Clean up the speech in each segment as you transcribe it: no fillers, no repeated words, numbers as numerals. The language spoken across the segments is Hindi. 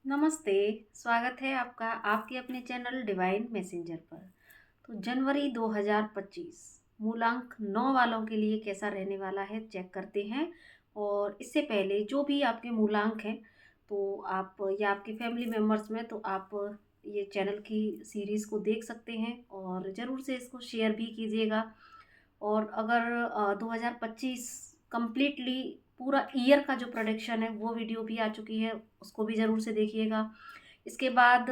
नमस्ते। स्वागत है आपका आपके अपने चैनल डिवाइन मैसेंजर पर। तो जनवरी 2025 मूलांक 9 वालों के लिए कैसा रहने वाला है चेक करते हैं। और इससे पहले जो भी आपके मूलांक हैं तो आप या आपके फैमिली मेम्बर्स में तो आप ये चैनल की सीरीज़ को देख सकते हैं और ज़रूर से इसको शेयर भी कीजिएगा। और अगर 2025 कंप्लीटली पूरा ईयर का जो प्रोडिक्शन है वो वीडियो भी आ चुकी है, उसको भी ज़रूर से देखिएगा। इसके बाद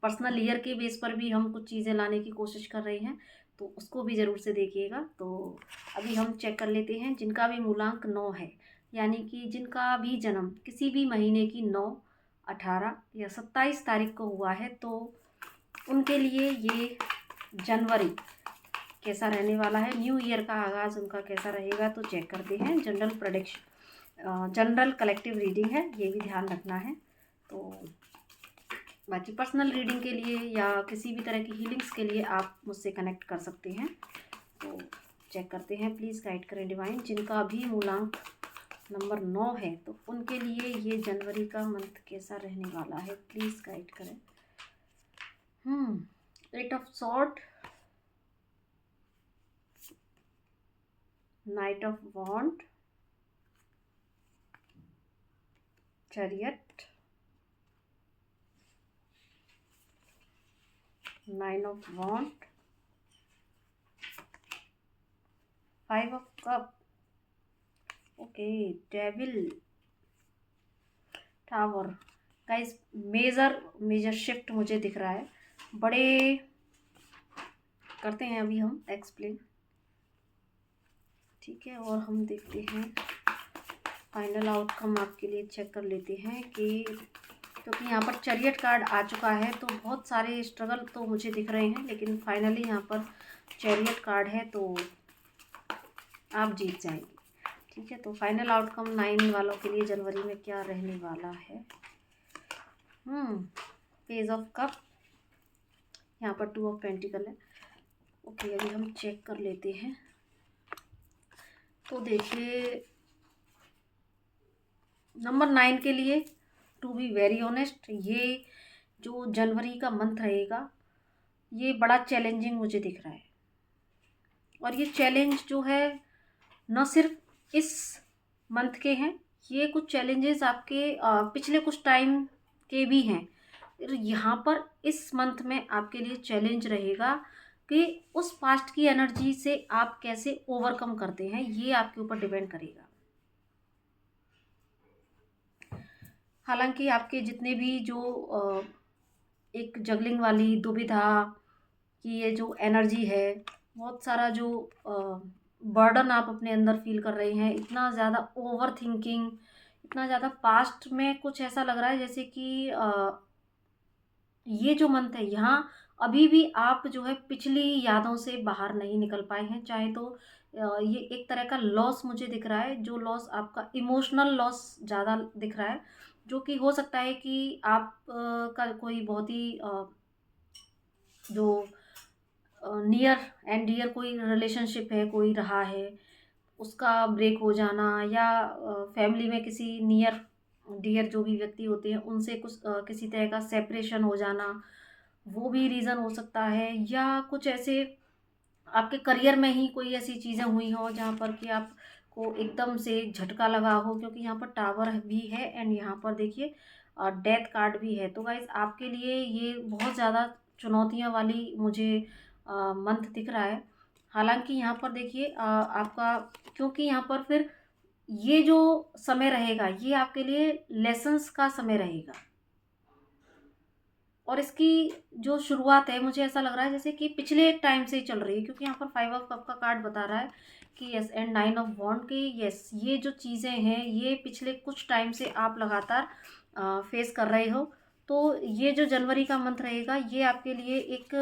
पर्सनल ईयर के बेस पर भी हम कुछ चीज़ें लाने की कोशिश कर रहे हैं, तो उसको भी ज़रूर से देखिएगा। तो अभी हम चेक कर लेते हैं जिनका भी मूलांक 9 है, यानी कि जिनका भी जन्म किसी भी महीने की 9, 18 या 27 तारीख को हुआ है, तो उनके लिए ये जनवरी कैसा रहने वाला है, न्यू ईयर का आगाज़ उनका कैसा रहेगा। तो चेक करते हैं। जनरल कलेक्टिव रीडिंग है, ये भी ध्यान रखना है। तो बाकी पर्सनल रीडिंग के लिए या किसी भी तरह की हीलिंग्स के लिए आप मुझसे कनेक्ट कर सकते हैं। तो चेक करते हैं। प्लीज़ गाइड करें डिवाइन, जिनका भी मूलांक नंबर 9 है तो उनके लिए ये जनवरी का मंथ कैसा रहने वाला है, प्लीज़ गाइड करें। 8 of sword, knight of wand, chariot, 9 of wand, 5 of cup, okay, devil, tower. Guys major shift मुझे दिख रहा है। बड़े करते हैं अभी हम एक्सप्लेन, ठीक है। और हम देखते हैं फाइनल आउटकम आपके लिए चेक कर लेते हैं कि क्योंकि यहाँ पर चैरियट कार्ड आ चुका है तो बहुत सारे स्ट्रगल तो मुझे दिख रहे हैं, लेकिन फाइनली यहाँ पर चैरियट कार्ड है तो आप जीत जाएंगे, ठीक है। तो फाइनल आउटकम 9 वालों के लिए जनवरी में क्या रहने वाला है। पेज ऑफ कप, यहाँ पर 2 ऑफ पेंटिकल है। ओके, अभी हम चेक कर लेते हैं। तो देखिए नंबर 9 के लिए, टू बी वेरी ऑनेस्ट, ये जो जनवरी का मंथ रहेगा ये बड़ा चैलेंजिंग मुझे दिख रहा है। और ये चैलेंज जो है न सिर्फ इस मंथ के हैं, ये कुछ चैलेंजेस आपके पिछले कुछ टाइम के भी हैं। यहाँ पर इस मंथ में आपके लिए चैलेंज रहेगा कि उस पास्ट की एनर्जी से आप कैसे ओवरकम करते हैं, ये आपके ऊपर डिपेंड करेगा। हालांकि आपके जितने भी जो एक जगलिंग वाली दुविधा की ये जो एनर्जी है, बहुत सारा जो बर्डन आप अपने अंदर फील कर रहे हैं, इतना ज़्यादा ओवर थिंकिंग, इतना ज़्यादा पास्ट में कुछ ऐसा लग रहा है जैसे कि ये जो मंथ है यहाँ अभी भी आप जो है पिछली यादों से बाहर नहीं निकल पाए हैं। चाहे तो ये एक तरह का लॉस मुझे दिख रहा है, जो लॉस आपका इमोशनल लॉस ज़्यादा दिख रहा है, जो कि हो सकता है कि आप का कोई बहुत ही जो नियर एंड डियर कोई रिलेशनशिप है, कोई रहा है, उसका ब्रेक हो जाना, या फैमिली में किसी नियर डियर जो भी व्यक्ति होते हैं उनसे कुछ किसी तरह का सेपरेशन हो जाना, वो भी रीज़न हो सकता है। या कुछ ऐसे आपके करियर में ही कोई ऐसी चीज़ें हुई हों जहाँ पर कि आपको एकदम से झटका लगा हो, क्योंकि यहाँ पर टावर भी है एंड यहाँ पर देखिए डेथ कार्ड भी है। तो गाइस आपके लिए ये बहुत ज़्यादा चुनौतियाँ वाली मुझे मंथ दिख रहा है। हालांकि यहाँ पर देखिए आपका, क्योंकि यहाँ पर फिर ये जो समय रहेगा ये आपके लिए लेसन्स का समय रहेगा, और इसकी जो शुरुआत है मुझे ऐसा लग रहा है जैसे कि पिछले टाइम से ही चल रही है, क्योंकि यहाँ पर 5 ऑफ कप का कार्ड बता रहा है कि यस, एंड 9 ऑफ वॉन्ड की यस, ये जो चीज़ें हैं ये पिछले कुछ टाइम से आप लगातार फेस कर रहे हो। तो ये जो जनवरी का मंथ रहेगा ये आपके लिए एक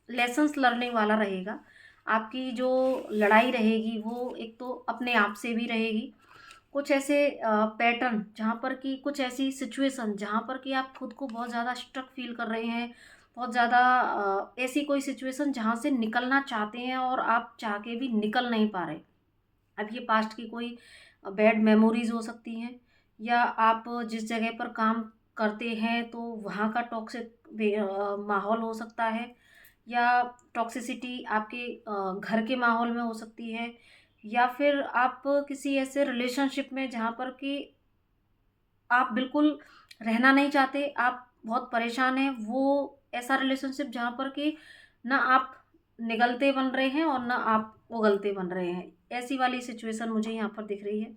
लेसन्स लर्निंग वाला रहेगा। आपकी जो लड़ाई रहेगी वो एक तो अपने आप से भी रहेगी, कुछ ऐसे पैटर्न जहाँ पर कि कुछ ऐसी सिचुएशन जहाँ पर कि आप खुद को बहुत ज़्यादा स्ट्रक फील कर रहे हैं, बहुत ज़्यादा ऐसी कोई सिचुएशन जहाँ से निकलना चाहते हैं और आप चाह के भी निकल नहीं पा रहे। अब ये पास्ट की कोई बैड मेमोरीज हो सकती हैं, या आप जिस जगह पर काम करते हैं तो वहाँ का टॉक्सिक माहौल हो सकता है, या टॉक्सिसिटी आपके घर के माहौल में हो सकती है, या फिर आप किसी ऐसे रिलेशनशिप में जहाँ पर कि आप बिल्कुल रहना नहीं चाहते, आप बहुत परेशान हैं, वो ऐसा रिलेशनशिप जहाँ पर कि ना आप निगलते बन रहे हैं और ना आप उगलते बन रहे हैं। ऐसी वाली सिचुएशन मुझे यहाँ पर दिख रही है।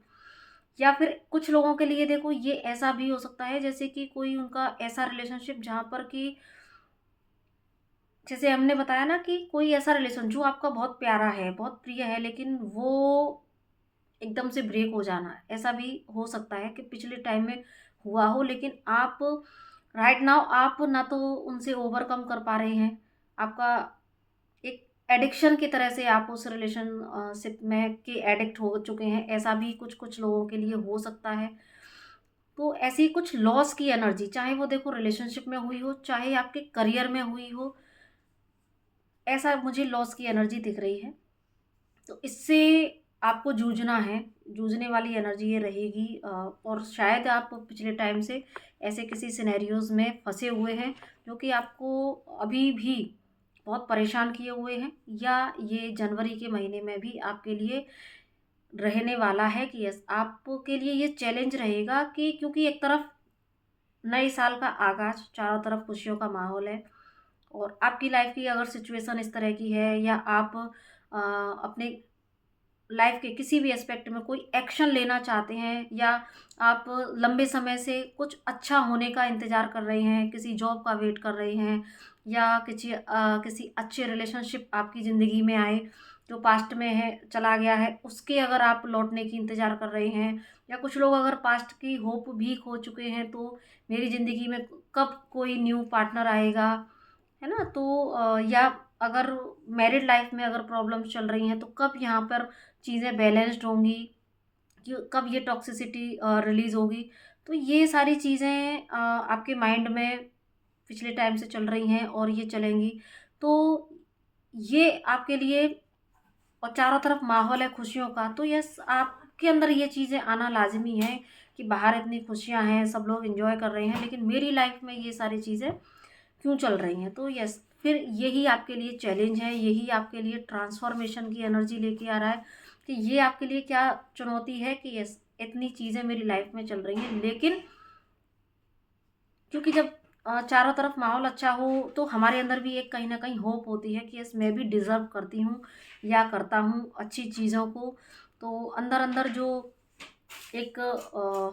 या फिर कुछ लोगों के लिए देखो ये ऐसा भी हो सकता है, जैसे कि कोई उनका ऐसा रिलेशनशिप जहाँ पर कि जैसे हमने बताया ना कि कोई ऐसा रिलेशन जो आपका बहुत प्यारा है, बहुत प्रिय है, लेकिन वो एकदम से ब्रेक हो जाना, ऐसा भी हो सकता है कि पिछले टाइम में हुआ हो, लेकिन आप राइट नाउ आप ना तो उनसे ओवरकम कर पा रहे हैं। आपका एक एडिक्शन की तरह से आप उस रिलेशनशिप में के एडिक्ट हो चुके हैं, ऐसा भी कुछ कुछ लोगों के लिए हो सकता है। तो ऐसी कुछ लॉस की एनर्जी, चाहे वो देखो रिलेशनशिप में हुई हो, चाहे आपके करियर में हुई हो, ऐसा मुझे लॉस की एनर्जी दिख रही है। तो इससे आपको जूझना है, जूझने वाली एनर्जी ये रहेगी, और शायद आप पिछले टाइम से ऐसे किसी सिनेरियोज़ में फँसे हुए हैं, जो कि आपको अभी भी बहुत परेशान किए हुए हैं, या ये जनवरी के महीने में भी आपके लिए रहने वाला है कि यस, आपके लिए ये चैलेंज रहेगा कि क्योंकि एक तरफ नए साल का आगाज़, चारों तरफ खुशियों का माहौल है, और आपकी लाइफ़ की अगर सिचुएशन इस तरह की है, या आप अपने लाइफ के किसी भी एस्पेक्ट में कोई एक्शन लेना चाहते हैं, या आप लंबे समय से कुछ अच्छा होने का इंतज़ार कर रहे हैं, किसी जॉब का वेट कर रहे हैं, या किसी अच्छे रिलेशनशिप आपकी ज़िंदगी में आए, जो पास्ट में है चला गया है, उसके अगर आप लौटने की इंतज़ार कर रहे हैं, या कुछ लोग अगर पास्ट की होप भी खो चुके हैं, तो मेरी ज़िंदगी में कब कोई न्यू पार्टनर आएगा, है ना? तो या अगर मैरिड लाइफ में अगर प्रॉब्लम्स चल रही हैं, तो कब यहाँ पर चीज़ें बैलेंस्ड होंगी, कि कब ये टॉक्सिसिटी रिलीज़ होगी। तो ये सारी चीज़ें आपके माइंड में पिछले टाइम से चल रही हैं और ये चलेंगी। तो ये आपके लिए, और चारों तरफ माहौल है खुशियों का, तो यस, आपके अंदर ये चीज़ें आना लाज़मी है कि बाहर इतनी खुशियाँ हैं, सब लोग एन्जॉय कर रहे हैं, लेकिन मेरी लाइफ में ये सारी चीज़ें क्यों चल रही हैं। तो यस, फिर यही आपके लिए चैलेंज है, यही आपके लिए ट्रांसफॉर्मेशन की एनर्जी लेके आ रहा है कि ये आपके लिए क्या चुनौती है कि यस, इतनी चीज़ें मेरी लाइफ में चल रही हैं, लेकिन क्योंकि जब चारों तरफ माहौल अच्छा हो, तो हमारे अंदर भी एक कहीं न कहीं होप होती है कि यस, मैं भी डिज़र्व करती हूँ या करता हूँ अच्छी चीज़ों को। तो अंदर-अंदर जो एक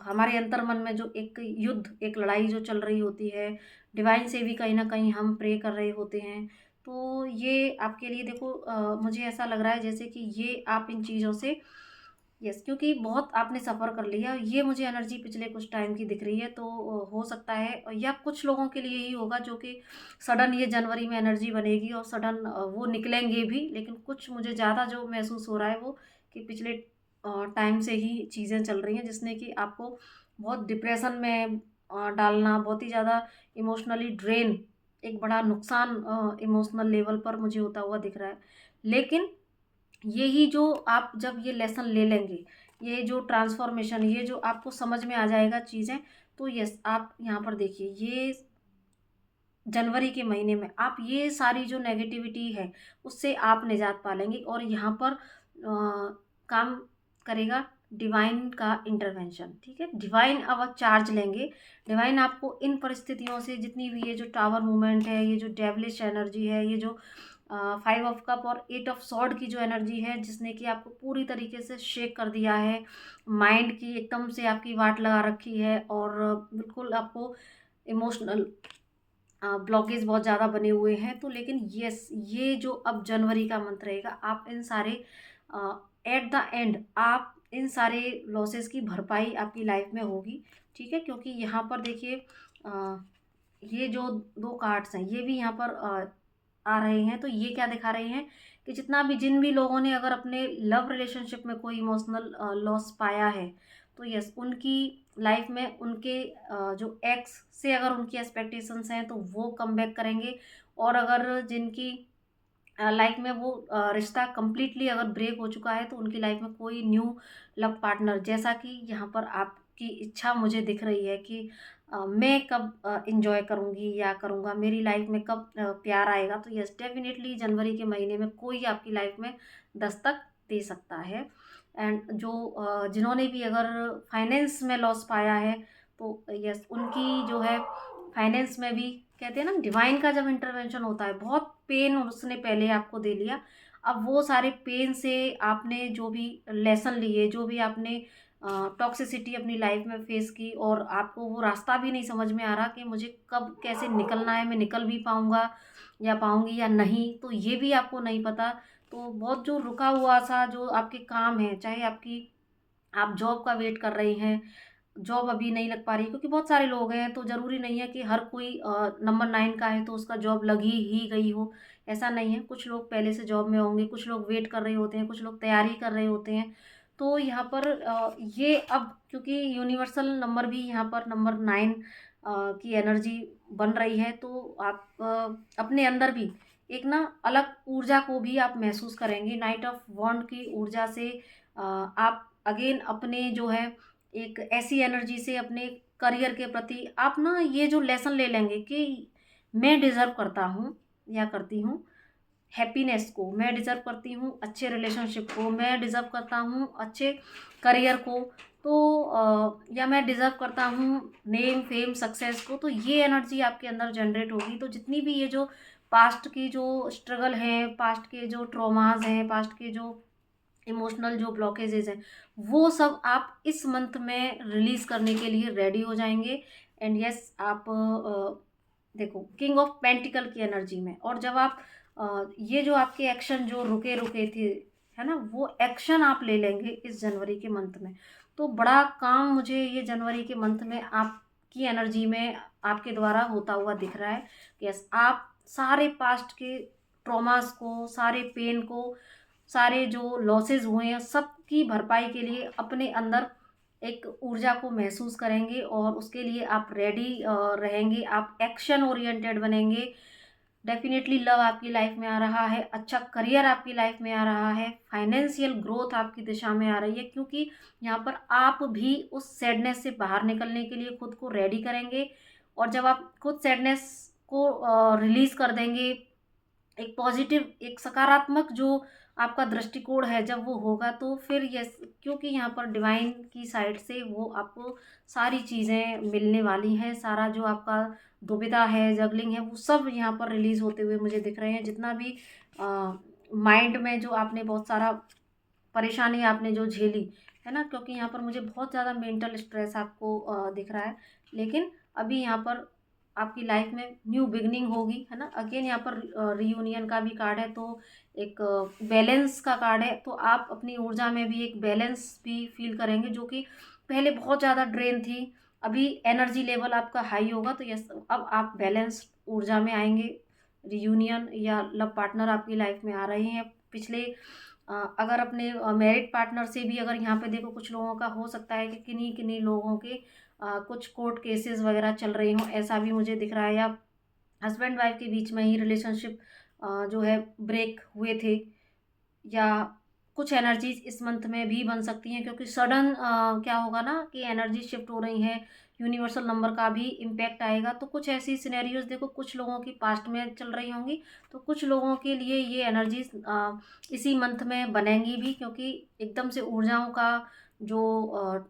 हमारे अंतर्मन में जो एक युद्ध, एक लड़ाई जो चल रही होती है, डिवाइन से भी कहीं न कहीं हम प्रे कर रहे होते हैं। तो ये आपके लिए देखो, मुझे ऐसा लग रहा है जैसे कि ये आप इन चीज़ों से, यस, क्योंकि बहुत आपने सफ़र कर लिया, ये मुझे एनर्जी पिछले कुछ टाइम की दिख रही है। तो हो सकता है, या कुछ लोगों के लिए ही होगा जो कि सडन ये जनवरी में एनर्जी बनेगी और सडन वो निकलेंगे भी, लेकिन कुछ मुझे ज़्यादा जो महसूस हो रहा है वो कि पिछले टाइम से ही चीज़ें चल रही हैं, जिसने कि आपको बहुत डिप्रेशन में डालना, बहुत ही ज़्यादा इमोशनली ड्रेन, एक बड़ा नुकसान इमोशनल लेवल पर मुझे होता हुआ दिख रहा है। लेकिन यही जो आप जब ये लेसन ले लेंगे, ये जो ट्रांसफ़ॉर्मेशन, ये जो आपको समझ में आ जाएगा चीज़ें, तो यस, आप यहाँ पर देखिए, ये जनवरी के महीने में आप ये सारी जो नेगेटिविटी है, उससे आप निजात पा लेंगे, और यहाँ पर काम करेगा डिवाइन का इंटरवेंशन, ठीक है? डिवाइन अब आप चार्ज लेंगे, डिवाइन आपको इन परिस्थितियों से, जितनी भी ये जो टावर मूवमेंट है, ये जो डेविलिश एनर्जी है, ये जो 5 ऑफ कप और 8 ऑफ सॉर्ड की जो एनर्जी है, जिसने कि आपको पूरी तरीके से शेक कर दिया है, माइंड की एकदम से आपकी वाट लगा रखी है, और बिल्कुल आपको इमोशनल ब्लॉकेज बहुत ज़्यादा बने हुए हैं। तो लेकिन यस, ये जो अब जनवरी का मंथ रहेगा, आप इन सारे एट द एंड आप इन सारे लॉसेस की भरपाई आपकी लाइफ में होगी, ठीक है? क्योंकि यहाँ पर देखिए, ये जो 2 कार्ड्स हैं, ये भी यहाँ पर आ रहे हैं, तो ये क्या दिखा रहे हैं कि जितना भी, जिन भी लोगों ने अगर अपने लव रिलेशनशिप में कोई इमोशनल लॉस पाया है, तो यस, उनकी लाइफ में उनके जो एक्स से अगर उनकी एक्सपेक्टेशंस हैं, तो वो कम बैक करेंगे, और अगर जिनकी लाइफ में वो रिश्ता कंप्लीटली अगर ब्रेक हो चुका है, तो उनकी लाइफ में कोई न्यू लव पार्टनर, जैसा कि यहाँ पर आप की इच्छा मुझे दिख रही है कि मैं कब एंजॉय करूँगी या करूँगा, मेरी लाइफ में कब प्यार आएगा, तो यस डेफिनेटली जनवरी के महीने में कोई आपकी लाइफ में दस्तक दे सकता है। एंड जो जिन्होंने भी अगर फाइनेंस में लॉस पाया है, तो यस उनकी जो है फाइनेंस में भी, कहते हैं ना डिवाइन का जब इंटरवेंशन होता है, बहुत पेन उसने पहले आपको दे लिया, अब वो सारे पेन से आपने जो भी लेसन लिए, जो भी आपने टॉक्सिसिटी अपनी लाइफ में फेस की, और आपको वो रास्ता भी नहीं समझ में आ रहा कि मुझे कब कैसे निकलना है, मैं निकल भी पाऊँगा या पाऊँगी या नहीं, तो ये भी आपको नहीं पता। तो बहुत जो रुका हुआ सा जो आपके काम है, चाहे आपकी आप जॉब का वेट कर रहे हैं, जॉब अभी नहीं लग पा रही, क्योंकि बहुत सारे लोग हैं, तो ज़रूरी नहीं है कि हर कोई नंबर 9 का है तो उसका जॉब लग ही गई हो, ऐसा नहीं है। कुछ लोग पहले से जॉब में होंगे, कुछ लोग वेट कर रहे होते हैं, कुछ लोग तैयारी कर रहे होते हैं। तो यहाँ पर ये अब क्योंकि यूनिवर्सल नंबर भी यहाँ पर नंबर 9 की एनर्जी बन रही है, तो आप अपने अंदर भी एक ना अलग ऊर्जा को भी आप महसूस करेंगे। नाइट ऑफ वॉन्ड की ऊर्जा से आप अगेन अपने जो है एक ऐसी एनर्जी से अपने करियर के प्रति आप ना ये जो लेसन ले लेंगे कि मैं डिज़र्व करता हूँ या करती हूँ हैप्पीनेस को, मैं डिज़र्व करती हूँ अच्छे रिलेशनशिप को, मैं डिज़र्व करता हूँ अच्छे करियर को, तो या मैं डिज़र्व करता हूँ नेम फेम सक्सेस को। तो ये एनर्जी आपके अंदर जनरेट होगी। तो जितनी भी ये जो पास्ट की जो स्ट्रगल हैं, पास्ट के जो ट्रॉमास हैं, पास्ट के जो इमोशनल जो ब्लॉकेजेस हैं, वो सब आप इस मंथ में रिलीज़ करने के लिए रेडी हो जाएंगे। एंड यस आप देखो किंग ऑफ पेंटिकल की एनर्जी में, और जब आप ये जो आपके एक्शन जो रुके रुके थे, है ना, वो एक्शन आप ले लेंगे इस जनवरी के मंथ में, तो बड़ा काम मुझे ये जनवरी के मंथ में आपकी एनर्जी में आपके द्वारा होता हुआ दिख रहा है। यस आप सारे पास्ट के ट्रॉमास को, सारे पेन को, सारे जो लॉसेस हुए हैं सबकी भरपाई के लिए अपने अंदर एक ऊर्जा को महसूस करेंगे, और उसके लिए आप रेडी रहेंगे, आप एक्शन ओरिएंटेड बनेंगे। डेफिनेटली लव आपकी लाइफ में आ रहा है, अच्छा करियर आपकी लाइफ में आ रहा है, फाइनेंशियल ग्रोथ आपकी दिशा में आ रही है, क्योंकि यहाँ पर आप भी उस सैडनेस से बाहर निकलने के लिए खुद को रेडी करेंगे। और जब आप खुद सैडनेस को रिलीज़ कर देंगे, एक पॉजिटिव एक सकारात्मक जो आपका दृष्टिकोण है जब वो होगा, तो फिर यस क्योंकि यहाँ पर डिवाइन की साइड से वो आपको सारी चीज़ें मिलने वाली हैं, सारा जो आपका दुविधा है, जगलिंग है, वो सब यहाँ पर रिलीज़ होते हुए मुझे दिख रहे हैं। जितना भी माइंड में जो आपने बहुत सारा परेशानी आपने जो झेली है ना, क्योंकि यहाँ पर मुझे बहुत ज़्यादा मेंटल स्ट्रेस आपको दिख रहा है, लेकिन अभी यहाँ पर आपकी लाइफ में न्यू बिगनिंग होगी, है ना। अगेन यहाँ पर रियूनियन का भी कार्ड है, तो एक बैलेंस का कार्ड है, तो आप अपनी ऊर्जा में भी एक बैलेंस भी फील करेंगे, जो कि पहले बहुत ज़्यादा ड्रेन थी, अभी एनर्जी लेवल आपका हाई होगा, तो यस अब आप बैलेंस ऊर्जा में आएंगे। रियूनियन या लव पार्टनर आपकी लाइफ में आ रहे हैं। पिछले अगर अपने मैरिड पार्टनर से भी अगर यहाँ पे देखो, कुछ लोगों का हो सकता है कि किन्हीं किन्हीं लोगों के कुछ कोर्ट केसेस वगैरह चल रहे हों, ऐसा भी मुझे दिख रहा है, या हस्बैंड वाइफ के बीच में ही रिलेशनशिप जो है ब्रेक हुए थे, या कुछ एनर्जीज इस मंथ में भी बन सकती हैं, क्योंकि सडन क्या होगा ना कि एनर्जी शिफ्ट हो रही हैं, यूनिवर्सल नंबर का भी इम्पैक्ट आएगा। तो कुछ ऐसी सिनेरियोज देखो, कुछ लोगों की पास्ट में चल रही होंगी, तो कुछ लोगों के लिए ये एनर्जीज इसी मंथ में बनेंगी भी, क्योंकि एकदम से ऊर्जाओं का जो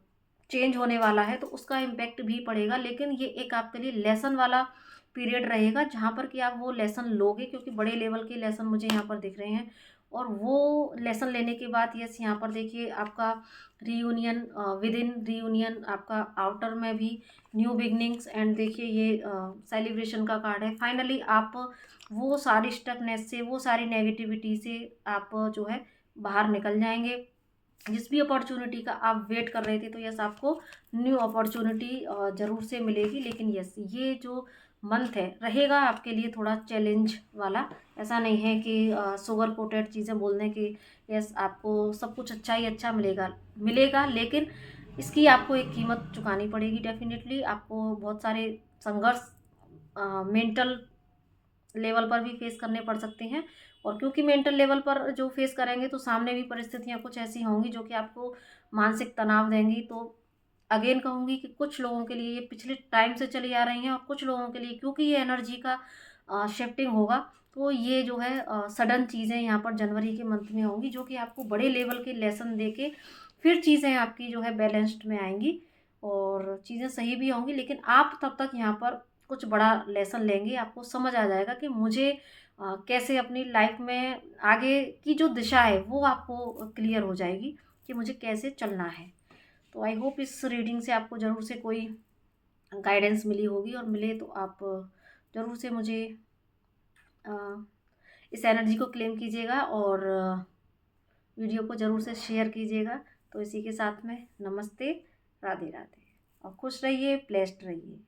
चेंज होने वाला है, तो उसका इम्पैक्ट भी पड़ेगा। लेकिन ये एक आपके लिए लेसन वाला पीरियड रहेगा, जहाँ पर कि आप वो लेसन लोगे, क्योंकि बड़े लेवल के लेसन मुझे यहाँ पर दिख रहे हैं। और वो लेसन लेने के बाद यस यहाँ पर देखिए आपका रीयूनियन, विद इन रीयूनियन आपका आउटर में भी न्यू बिगनिंग्स, एंड देखिए ये सेलिब्रेशन का कार्ड है। फाइनली आप वो सारी स्टकनेस से, वो सारी नेगेटिविटी से आप जो है बाहर निकल जाएंगे। जिस भी अपॉर्चुनिटी का आप वेट कर रहे थे, तो यस आपको न्यू अपॉर्चुनिटी ज़रूर से मिलेगी। लेकिन यस ये जो मंथ है रहेगा आपके लिए थोड़ा चैलेंज वाला। ऐसा नहीं है कि शुगर कोटेड चीज़ें बोलने की यस आपको सब कुछ अच्छा ही अच्छा मिलेगा मिलेगा, लेकिन इसकी आपको एक कीमत चुकानी पड़ेगी। डेफिनेटली आपको बहुत सारे संघर्ष मेंटल लेवल पर भी फेस करने पड़ सकते हैं, और क्योंकि मेंटल लेवल पर जो फेस करेंगे, तो सामने भी परिस्थितियां कुछ ऐसी होंगी जो कि आपको मानसिक तनाव देंगी। तो अगेन कहूँगी कि कुछ लोगों के लिए ये पिछले टाइम से चली आ रही हैं, और कुछ लोगों के लिए क्योंकि ये एनर्जी का शिफ्टिंग होगा, तो ये जो है सडन चीज़ें यहाँ पर जनवरी के मंथ में होंगी, जो कि आपको बड़े लेवल के लेसन दे के फिर चीज़ें आपकी जो है बैलेंस्ड में आएंगी और चीज़ें सही भी होंगी। लेकिन आप तब तक यहाँ पर कुछ बड़ा लेसन लेंगे, आपको समझ आ जाएगा कि मुझे कैसे अपनी लाइफ में आगे की जो दिशा है वो आपको क्लियर हो जाएगी कि मुझे कैसे चलना है। तो आई होप इस रीडिंग से आपको ज़रूर से कोई गाइडेंस मिली होगी, और मिले तो आप ज़रूर से मुझे अ, इस एनर्जी को क्लेम कीजिएगा और वीडियो को ज़रूर से शेयर कीजिएगा। तो इसी के साथ में नमस्ते, राधे राधे, और खुश रहिए, ब्लेस्ड रहिए।